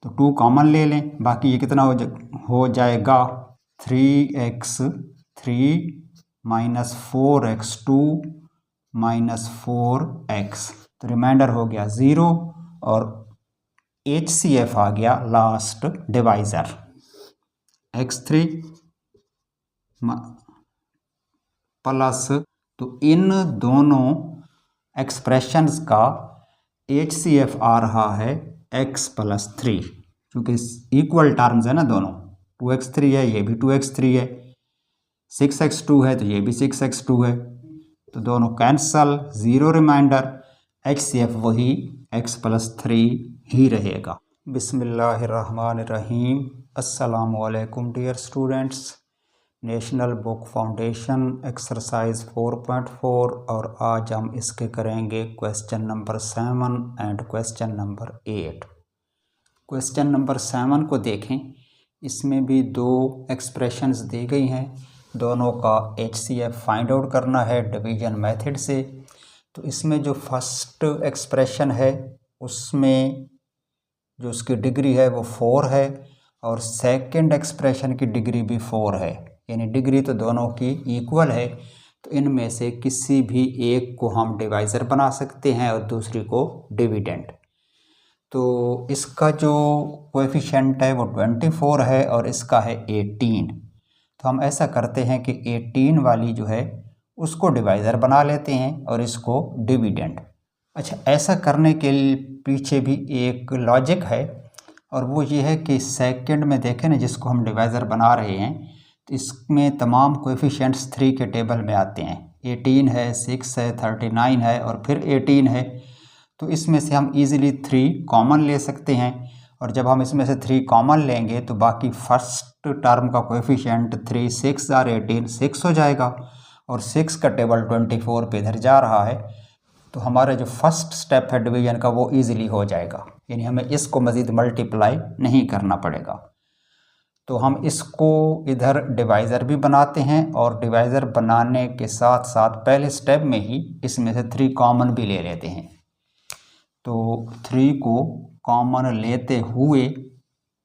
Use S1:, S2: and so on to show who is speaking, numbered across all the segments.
S1: तो 2 कॉमन ले लें, बाकी ये कितना हो जाएगा 3x3 minus 4x2 minus 4x, तो रिमाइंडर हो गया 0 और HCF आ गया लास्ट डिवाइज़र x3 प्लस, तो इन दोनों एक्सप्रेशंस का HCF आ रहा है x प्लस 3, क्योंकि इक्वल टर्म्स है ना दोनों, 2x3 है, ये भी 2x3 है, 6x2 है तो ये भी 6x2 है, तो दोनों कैंसल, 0 रिमाइंडर, HCF वही x प्लस 3 ही रहेगा। बिस्मिल्लाहिर्रहमानिर्रहीम। अस्सलामु अलैकुम dear students. National book foundation exercise 4.4 और आज हम इसके करेंगे question number 7 and question number 8। Question number 7 को देखें, इसमें भी 2 एक्सप्रेशंस दी गई हैं, दोनों का HCF फाइंड आउट करना है डिवीजन मेथड से। तो इसमें जो फर्स्ट एक्सप्रेशन है उसमें जो उसकी डिग्री है वो 4 है और सेकंड एक्सप्रेशन की डिग्री भी 4 है, यानी डिग्री तो दोनों की इक्वल है। तो इनमें से किसी भी एक को हम डिवाइज़र बना सकते हैं और दूसरी को डिविडेंड। तो इसका जो कोएफिशिएंट है वो 24 है और इसका है 18। तो हम ऐसा करते हैं कि 18 वाली जो है उसको डिवाइज़र बना लेते हैं और इसको डिविडेंड। अच्छा, ऐसा करने के पीछे भी एक लॉजिक है और वो ये है कि सेकंड में देखें ना, जिसको हम डिवाइज़र बना रहे हैं तो इसमें तमाम कोएफिशिएंट्स 3 के टेबल में आते हैं, 18 है, 6 है, 39 है और फिर 18 है। तो इसमें से हम इजीली 3 कॉमन ले सकते हैं और जब हम इसमें से 3 कॉमन लेंगे तो बाकी फर्स्ट टर्म का कोएफिशिएंट 3 6 और 18 6 हो जाएगा और 6 का टेबल 24 पे इधर जा रहा है, तो हमारा जो फर्स्ट स्टेप है डिवीजन का वो इजीली हो जाएगा, यानी हमें इसको मज़ीद मल्टीप्लाई नहीं करना पड़ेगा। तो हम इसको इधर डिवाइज़र भी बनाते हैं और डिवाइज़र बनाने के साथ साथ पहले स्टेप में ही इसमें से 3 कॉमन भी ले लेते हैं। तो 3 को कॉमन लेते हुए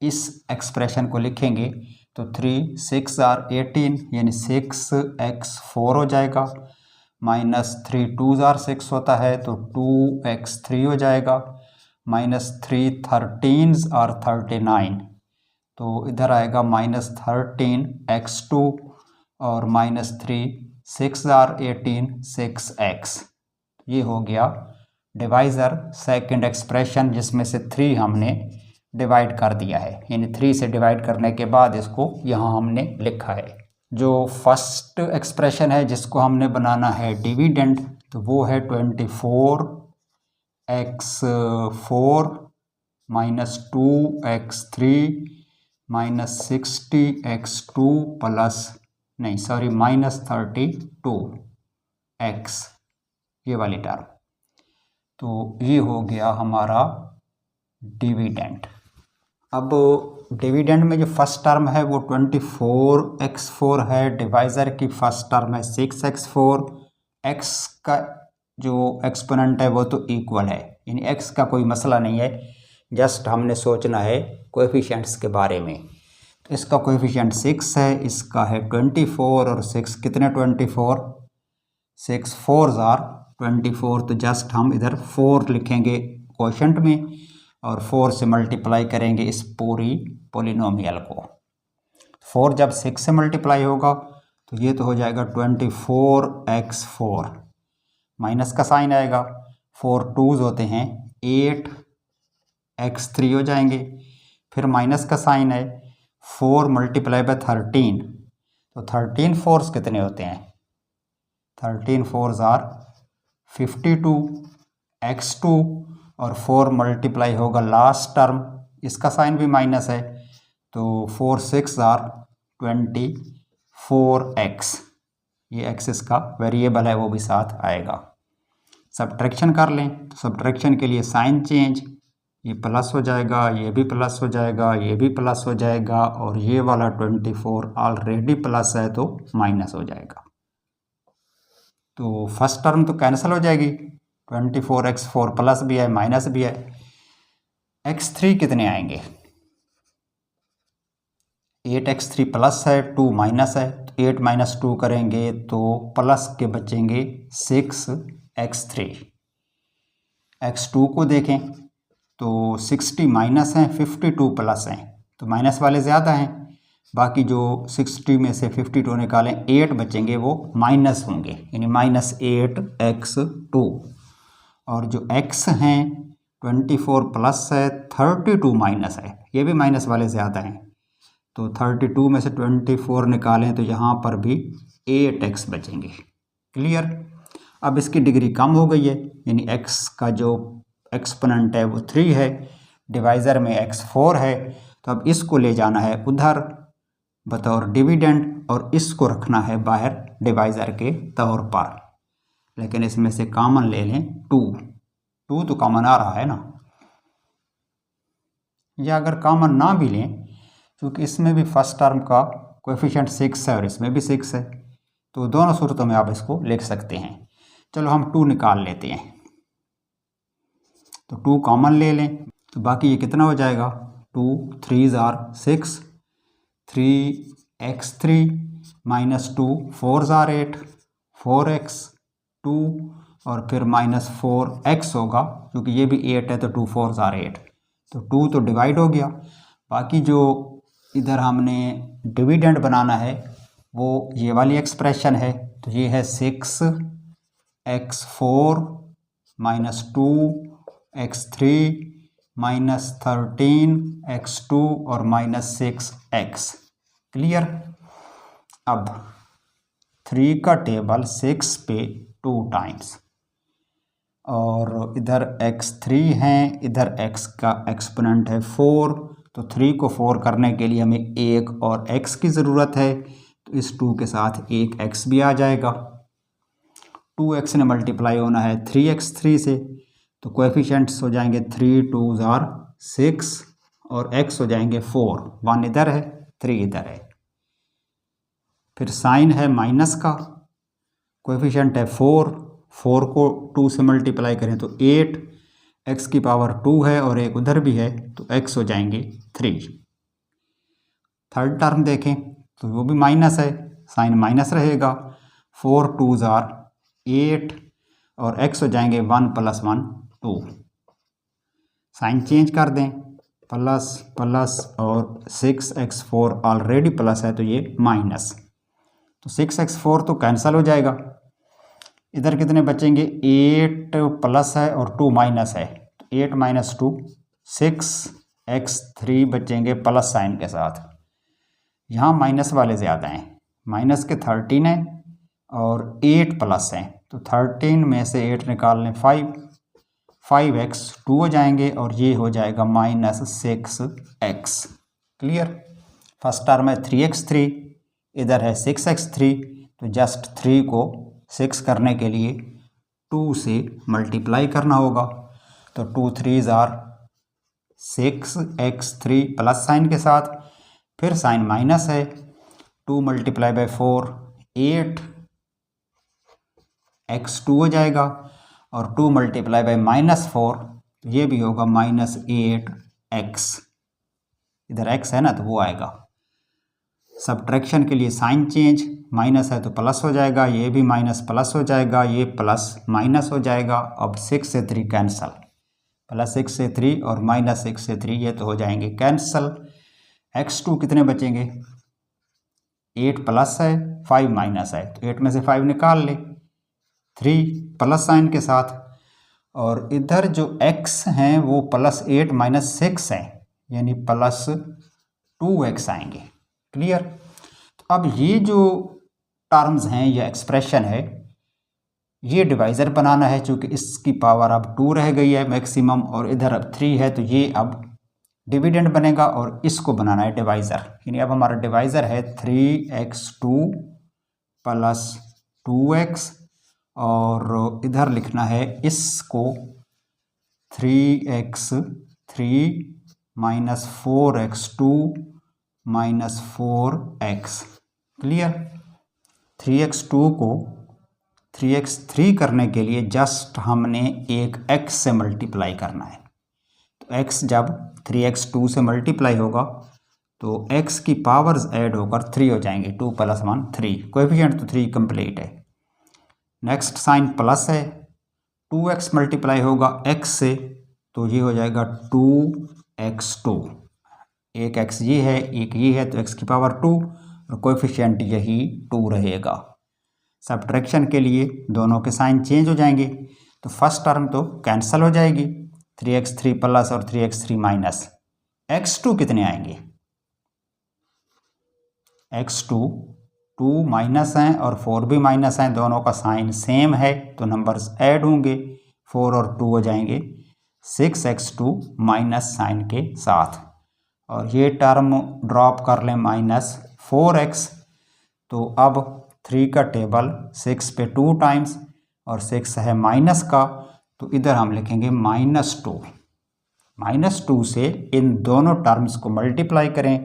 S1: इस एक्सप्रेशन को लिखेंगे, तो 3 6 और 18 यानी 6x4 हो जाएगा, माइनस 3 2 और 6 होता है तो 2x3 हो जाएगा, माइनस 3 13 और 39 तो इधर आएगा माइनस 13x2 और माइनस 3 6 और 18 6x। ये हो गया डिवाइज़र सेकंड एक्सप्रेशन, जिसमें से 3 हमने डिवाइड कर दिया है, यानी 3 से डिवाइड करने के बाद इसको यहाँ हमने लिखा है। जो फर्स्ट एक्सप्रेशन है जिसको हमने बनाना है डिविडेंड, तो वो है 24x4 minus 2x3 minus 60x2 plus minus 32x, ये वाली टर्म। तो ये हो गया हमारा डिविडेंड। अब डिविडेंड में जो फर्स्ट टर्म है वो 24x4 है, डिवाइज़र की फर्स्ट टर्म है 6x4, x का जो एक्सपोनेंट है वो तो इक्वल है, यानी x का कोई मसला नहीं है, जस्ट हमने सोचना है कोएफिशिएंट्स के बारे में। तो इसका कोएफिशिएंट 6 है, इसका है 24 और 6 कितने 24 6 4 आर 24, तो जस्ट हम इधर 4 लिखेंगे कोशेंट में और 4 से मल्टीप्लाई करेंगे इस पूरी पोलिनोमियल को। 4 जब 6 से मल्टीप्लाई होगा तो ये तो हो जाएगा 24x4, माइनस का साइन आएगा, 4 2s होते हैं 8x3 हो जाएंगे, फिर माइनस का साइन है, 4 मल्टीप्लाई बाय 13 तो 13 4s कितने होते हैं, 13 4s आर 52x2 और 4 मल्टीप्लाई होगा लास्ट टर्म, इसका साइन भी माइनस है, तो 4 6 आर 24x, ये x इसका वेरिएबल है वो भी साथ आएगा। सब्ट्रैक्शन कर लें, तो सब्ट्रैक्शन के लिए साइन चेंज, ये प्लस हो जाएगा, ये भी प्लस हो जाएगा, ये भी प्लस हो जाएगा और ये वाला 24 ऑलरेडी प्लस है तो माइनस हो जाएगा। तो फर्स्ट टर्म तो कैंसिल हो जाएगी, 24x4 प्लस भी है माइनस भी है, x3 कितने आएंगे, 8x3 प्लस है, 2 माइनस है, तो 8 माइनस 2 करेंगे तो प्लस के बचेंगे 6x3। x2 को देखें तो 60 माइनस हैं, 52 प्लस हैं, तो माइनस वाले ज़्यादा हैं। बाकी जो 60 में से 52 निकालें 8 बचेंगे वो माइनस होंगे, यानी -8x2। और जो x हैं 24 प्लस है, 32 माइनस है, ये भी माइनस वाले ज़्यादा हैं, तो 32 में से 24 निकालें तो यहाँ पर भी 8x बचेंगे। क्लियर। अब इसकी डिग्री कम हो गई है, यानी x का जो एक्सपोनेंट है वो 3 है, डिवाइज़र में x 4 है, तो अब इसको ले जाना है उधर बतौर डिविडेंड और इसको रखना है बाहर डिवाइज़र के तौर पर। लेकिन इसमें से कॉमन ले लें 2 तो कॉमन आ रहा है ना, या अगर कॉमन ना भी लें क्योंकि इसमें भी फर्स्ट टर्म का कोएफिशिएंट 6 है और इसमें भी 6 है, तो दोनों सूरतों में आप इसको लिख सकते हैं। चलो हम 2 निकाल लेते हैं, तो 2 कॉमन ले लें तो बाकी ये कितना हो जाएगा, 2 3 आर 6, 3x3 -2 4 आर 8, 4x 2 और फिर -4x होगा क्योंकि ये भी 8 है, तो 2 4 आर 8, तो 2 तो डिवाइड हो गया। बाकी जो इधर हमने डिविडेंड बनाना है वो ये वाली एक्सप्रेशन है, तो ये है 6x4 -2 x3 -13 x2 और -6x। क्लियर। अब 3 का टेबल 6 पे 2 टाइम्स, और इधर x3 हैं, इधर x का एक्सपोनेंट है 4, तो 3 को 4 करने के लिए हमें 1 और x की ज़रूरत है, तो इस 2 के साथ एक x भी आ जाएगा। 2x ने मल्टीप्लाई होना है 3x3 से, तो कोएफिशिएंट्स हो जाएंगे 3 2 आर 6 और x हो जाएंगे 4, 1 इधर है 3 इधर है। फिर साइन है माइनस का, कोएफिशिएंट है 4 को 2 से मल्टीप्लाई करें तो 8, x की पावर 2 है और एक उधर भी है, तो x हो जाएंगे 3। थर्ड टर्म देखें तो वो भी माइनस है, साइन माइनस रहेगा, 4 2 आर 8 और x हो जाएंगे 1 + 1 2। साइन चेंज कर दें, प्लस प्लस और 6x4 ऑलरेडी प्लस है तो ये माइनस, तो 6x4 तो कैंसिल हो जाएगा। इधर कितने बचेंगे, 8 प्लस है और 2 माइनस है, तो 8 - 2 6x3 बचेंगे प्लस साइन के साथ। यहाँ माइनस वाले ज़्यादा हैं, माइनस के 13 हैं और 8 प्लस हैं, तो 13 में से 8 निकाल लें 5x 2 हो जाएंगे और ये हो जाएगा -6x। क्लियर। फर्स्ट टर्म है 3x3, इधर है 6x3, तो जस्ट 3 को 6 करने के लिए 2 से मल्टीप्लाई करना होगा, तो 2 3 आर 6x3 प्लस साइन के साथ, फिर साइन माइनस है, 2 × 4 8 x2 हो जाएगा और 2 × -4 ये भी होगा -8x, इधर x है ना तो वो आएगा। सब्ट्रैक्शन के लिए साइन चेंज, माइनस है तो प्लस हो जाएगा, ये भी माइनस प्लस हो जाएगा, ये प्लस माइनस हो जाएगा। अब 6 से 3 कैंसल, +6 से 3 और -6 से 3 ये तो हो जाएंगे कैंसल। x2 कितने बचेंगे, 8 प्लस है 5 माइनस है, तो 8 में से 5 निकाल ले, 3 प्लस साइन के साथ, और इधर जो x हैं वो +8 - 6 है, यानी +2x आएंगे। क्लियर। तो अब ये जो टर्म्स हैं, ये एक्सप्रेशन है, ये डिवाइज़र बनाना है, चूँकि इसकी पावर अब 2 रह गई है मैक्सिमम और इधर अब 3 है, तो ये अब डिविडेंड बनेगा और इसको बनाना है डिवाइज़र। यानी अब हमारा डिवाइज़र है 3x2 + 2x और इधर लिखना है इसको 3x3 - 4x2 - 4x। Clear. 3x2 को 3x3 करने के लिए जस्ट हमने एक x से मल्टीप्लाई करना है, तो x जब 3x2 से मल्टीप्लाई होगा तो x की पावर्स ऐड होकर 3 हो जाएंगे, 2 + 1 3, कोएफिशिएंट तो 3 कंप्लीट है। नेक्स्ट साइन प्लस है, 2x मल्टीप्लाई होगा x से तो ये हो जाएगा 2x2, एक x ये है एक ये है तो x की पावर 2 और कोएफिशिएंट यही 2 रहेगा। सब्ट्रैक्शन के लिए दोनों के साइन चेंज हो जाएंगे, तो फर्स्ट टर्म तो कैंसिल हो जाएगी, 3x3 प्लस और 3x3 माइनस, x2 कितने आएंगे, x2 2 माइनस हैं और 4 भी माइनस हैं, दोनों का साइन सेम है तो नंबर्स ऐड होंगे, 4 और 2 हो जाएंगे 6x2 माइनस साइन के साथ, और ये टर्म ड्रॉप कर लें -4x, तो अब 3 का टेबल 6 पे 2 टाइम्स और 6 है माइनस का, तो इधर हम लिखेंगे -2, -2 से इन दोनों टर्म्स को मल्टीप्लाई करें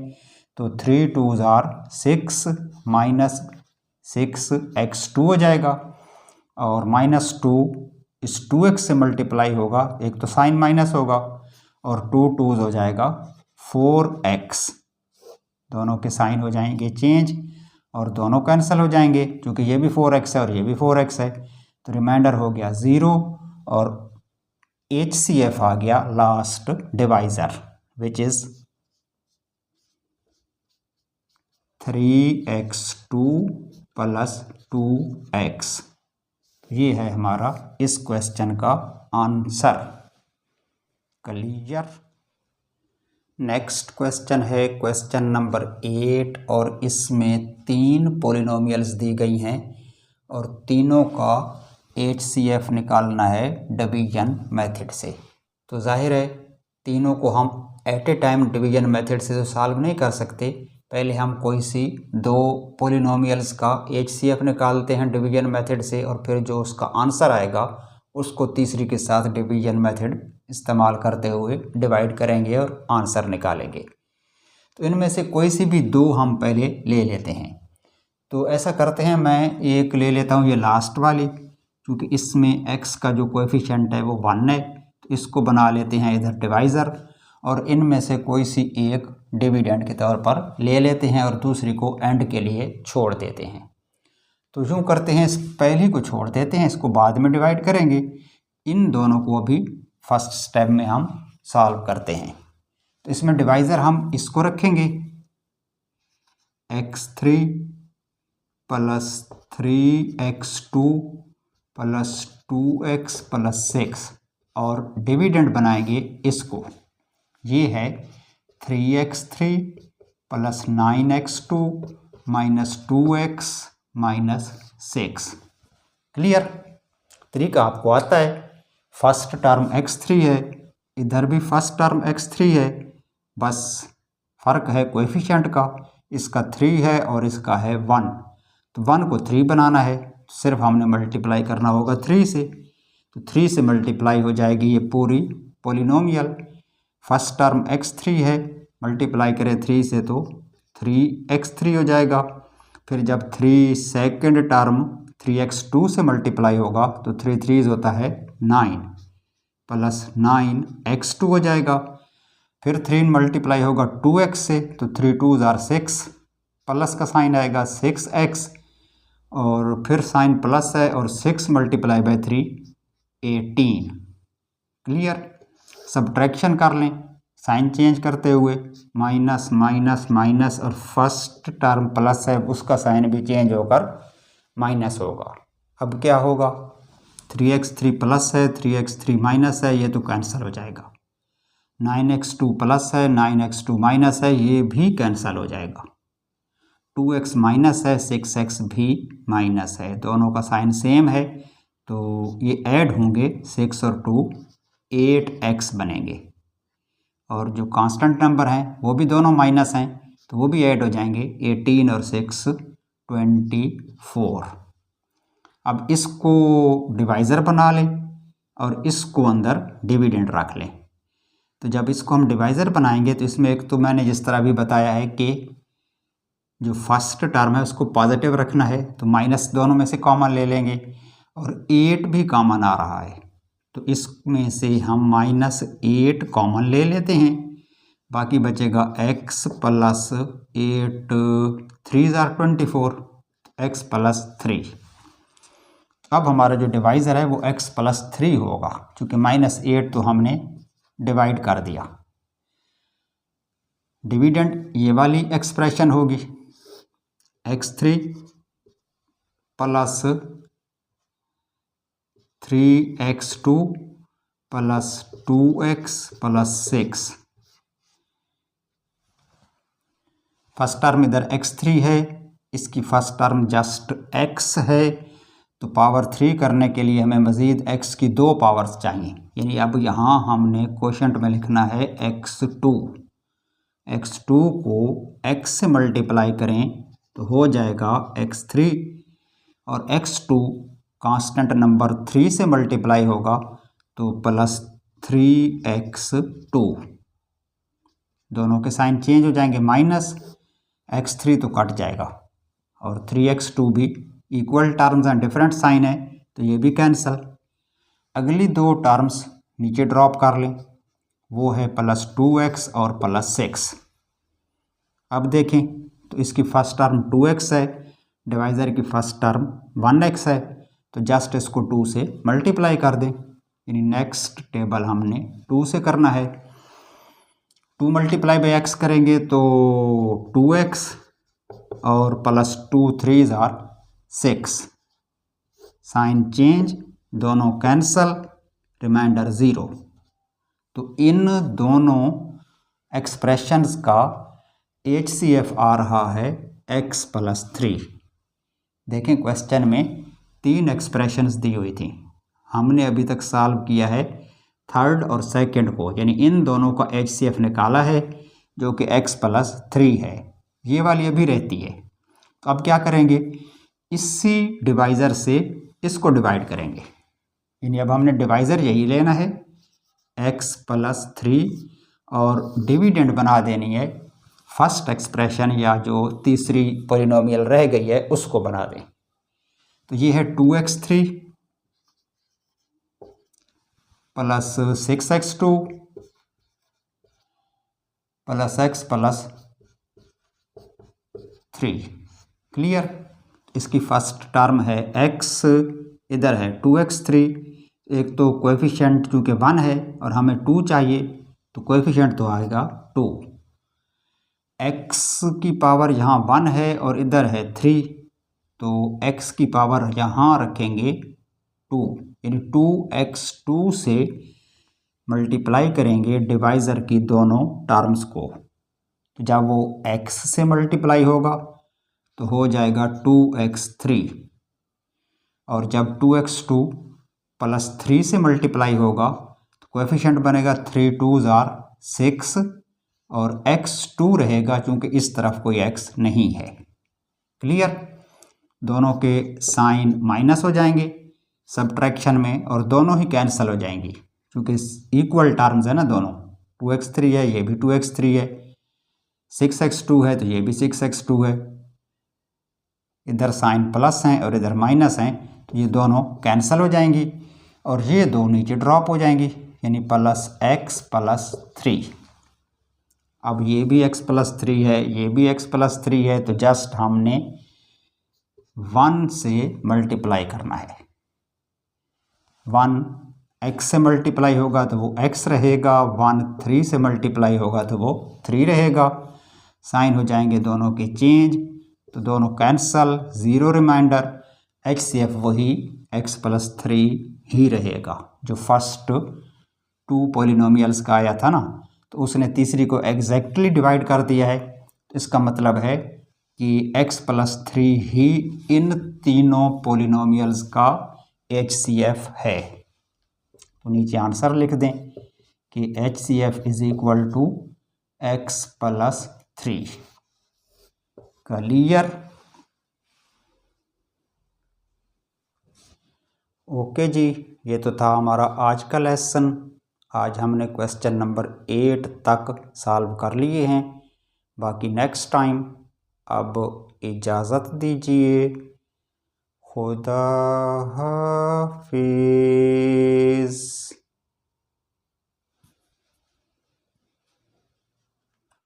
S1: तो 3 2s are 6 माइनस 6x2 हो जाएगा, और -2 इस 2x से मल्टीप्लाई होगा, एक तो साइन माइनस होगा और 2 2s हो जाएगा 4x, दोनों के साइन हो जाएंगे चेंज और दोनों कैंसिल हो जाएंगे, क्योंकि ये भी 4x है और ये भी 4x है, तो रिमाइंडर हो गया 0 और HCF आ गया last divisor which is 3x2 + 2x। ये है हमारा इस क्वेश्चन का आंसर। क्लियर। नेक्स्ट क्वेश्चन है क्वेश्चन नंबर 8 और इसमें 3 पॉलिनोमियल्स दी गई हैं और तीनों का HCF निकालना है डिवीजन मेथड से। तो जाहिर है तीनों को हम at a time division method से तो सॉल्व नहीं कर सकते, पहले हम कोई सी 2 पॉलिनोमियल्स का HCF निकालते हैं डिवीजन मेथड से और फिर जो उसका आंसर आएगा उसको तीसरी के साथ डिवीजन मेथड इस्तेमाल करते हुए डिवाइड करेंगे और आंसर निकालेंगे। तो इनमें से कोई सी भी 2 हम पहले ले लेते हैं। तो ऐसा करते हैं, मैं एक ले लेता हूँ ये लास्ट वाली, क्योंकि इसमें x का जो कोएफिशिएंट है वो 1 है, तो इसको बना लेते हैं इधर डिवाइज़र और इनमें से कोई सी एक डिविडेंड के तौर पर ले लेते हैं और दूसरी को एंड के लिए छोड़ देते हैं। तो यूँ करते हैं, इस पहली को छोड़ देते हैं, इसको बाद में डिवाइड करेंगे। इन दोनों को अभी फर्स्ट स्टेप में हम सॉल्व करते हैं। तो इसमें डिवाइज़र हम इसको रखेंगे x3 + 3x2 + 2x + 6 और डिविडेंड बनाएंगे इसको, ये है 3x3 + 9x2 - 2x - 6। क्लियर। तरीका आपको आता है, फर्स्ट टर्म x3 है, इधर भी फर्स्ट टर्म x3 है, बस फ़र्क है कोएफिशिएंट का, इसका 3 है और इसका है 1, तो 1 को 3 बनाना है, सिर्फ हमने मल्टीप्लाई करना होगा 3 से, तो 3 से मल्टीप्लाई हो जाएगी ये पूरी पॉलिनोमियल। फर्स्ट टर्म x3 है, मल्टीप्लाई करें 3 से तो 3x3 हो जाएगा, फिर जब 3 सेकेंड टर्म 3x2 से मल्टीप्लाई होगा तो 3 3 होता है 9 + 9x2 हो जाएगा, फिर 3 मल्टीप्लाई होगा 2x से तो 3 2s are 6, प्लस का साइन आएगा 6x और फिर साइन प्लस है और 6 × 3 18। क्लियर। सब्ट्रैक्शन कर लें साइन चेंज करते हुए, माइनस माइनस माइनस और फर्स्ट टर्म प्लस है उसका साइन भी चेंज होकर माइनस होगा। अब क्या होगा, 3x3 प्लस है 3x3 माइनस है, ये तो कैंसिल हो जाएगा, 9x2 प्लस है 9x2 माइनस है, ये भी कैंसिल हो जाएगा, 2x माइनस है 6x भी माइनस है, दोनों का साइन सेम है तो ये ऐड होंगे, 6 और 2 8x बनेंगे, और जो कांस्टेंट नंबर हैं वो भी दोनों माइनस हैं तो वो भी ऐड हो जाएंगे, 18 और 6 24। अब इसको डिवाइज़र बना लें और इसको अंदर डिविडेंड रख लें। तो जब इसको हम डिवाइज़र बनाएंगे तो इसमें एक तो मैंने जिस तरह भी बताया है कि जो फर्स्ट टर्म है उसको पॉजिटिव रखना है, तो माइनस दोनों में से कॉमन ले लेंगे और 8 भी कॉमन आ रहा है तो इसमें से हम -8 कॉमन ले लेते हैं, बाकी बचेगा x plus 8 3 jar 24, x plus 3। अब हमारा जो डिवाइज़र है वो x प्लस 3 होगा, क्योंकि -8 तो हमने डिवाइड कर दिया। डिविडेंड ये वाली एक्सप्रेशन होगी, x3 plus 3x2 plus 2x plus 6। First term इधर x3 है, इसकी फर्स्ट टर्म जस्ट x है, तो पावर 3 करने के लिए हमें मज़ीद x की 2 पावर्स चाहिए। यानी अब यहाँ हमने क्वोशंट में लिखना है x2। x2 को x से मल्टीप्लाई करें तो हो जाएगा x3, और x2 कांस्टेंट नंबर 3 से मल्टीप्लाई होगा तो प्लस 3x2। दोनों के साइन चेंज हो जाएंगे, माइनस x3 तो कट जाएगा, और 3x2 भी equal terms and different sign है तो ये भी कैंसिल। अगली 2 टर्म्स नीचे ड्रॉप कर लें, वो है प्लस 2x और प्लस 6। अब देखें तो इसकी फर्स्ट टर्म 2x है, डिवाइज़र की फर्स्ट टर्म 1x है, तो जस्ट इसको 2 से मल्टीप्लाई कर दें। यानी नेक्स्ट टेबल हमने 2 से करना है। 2 मल्टीप्लाई बाई x करेंगे तो 2x और प्लस 2 3 जार 6, साइन चेंज, दोनों कैंसल, रिमाइंडर 0। तो इन दोनों एक्सप्रेशंस का HCF आ रहा है x प्लस 3। देखें क्वेश्चन में 3 एक्सप्रेशंस दी हुई थी, हमने अभी तक सॉल्व किया है थर्ड और सेकंड को, यानी इन दोनों का HCF निकाला है जो कि x प्लस 3 है। ये वाली अभी रहती है। तो अब क्या करेंगे, इसी डिवाइज़र से इसको डिवाइड करेंगे। यानी अब हमने डिवाइज़र यही लेना है x प्लस 3, और डिविडेंड बना देनी है फर्स्ट एक्सप्रेशन या जो तीसरी पॉलिनोमियल रह गई है उसको बना दें। तो ये है 2x3 plus 6x2 plus x plus 3। Clear. इसकी फर्स्ट टर्म है x, इधर है 2x3। एक तो कोएफिशिएंट चूँकि 1 है और हमें 2 चाहिए तो कोएफिशिएंट तो आएगा 2। x की पावर यहाँ 1 है और इधर है 3, तो x की पावर यहाँ रखेंगे 2, यानी 2x2 से मल्टीप्लाई करेंगे डिवाइज़र की दोनों टर्म्स को। तो जब वो x से मल्टीप्लाई होगा तो हो जाएगा 2x3, और जब 2x2 प्लस 3 से मल्टीप्लाई होगा तो कोएफिशिएंट बनेगा 3 2 जार 6, और x2 रहेगा क्योंकि इस तरफ कोई x नहीं है। क्लियर। दोनों के साइन माइनस हो जाएंगे सब्ट्रैक्शन में, और दोनों ही कैंसिल हो जाएंगी क्योंकि इक्वल टर्म्स है ना दोनों। 2x3 है, ये भी 2x3 है, 6x2 है तो ये भी 6x2 है। इधर साइन प्लस हैं और इधर माइनस हैं तो ये दोनों कैंसिल हो जाएंगी, और ये दो नीचे ड्रॉप हो जाएंगी, यानी प्लस x प्लस 3। अब ये भी x प्लस 3 है, ये भी x प्लस 3 है, तो जस्ट हमने 1 से मल्टीप्लाई करना है। 1 x से मल्टीप्लाई होगा तो वो x रहेगा, 1 3 से मल्टीप्लाई होगा तो वो 3 रहेगा। साइन हो जाएंगे दोनों के चेंज, तो दोनों कैंसल, 0 रिमाइंडर। HCF वही x प्लस 3 ही रहेगा जो फर्स्ट 2 पॉलिनोमियल्स का आया था ना, तो उसने तीसरी को एग्जैक्टली डिवाइड कर दिया है। तो इसका मतलब है कि x प्लस 3 ही इन तीनों पॉलिनोमियल्स का HCF है। तो नीचे आंसर लिख दें कि HCF is equal to x plus 3। Clear. Okay जी, ये तो था हमारा आज का लेसन। आज हमने क्वेश्चन नंबर 8 तक सॉल्व कर लिए हैं, बाकी नेक्स्ट टाइम। अब इजाज़त दीजिए, खुदा हाफिज़।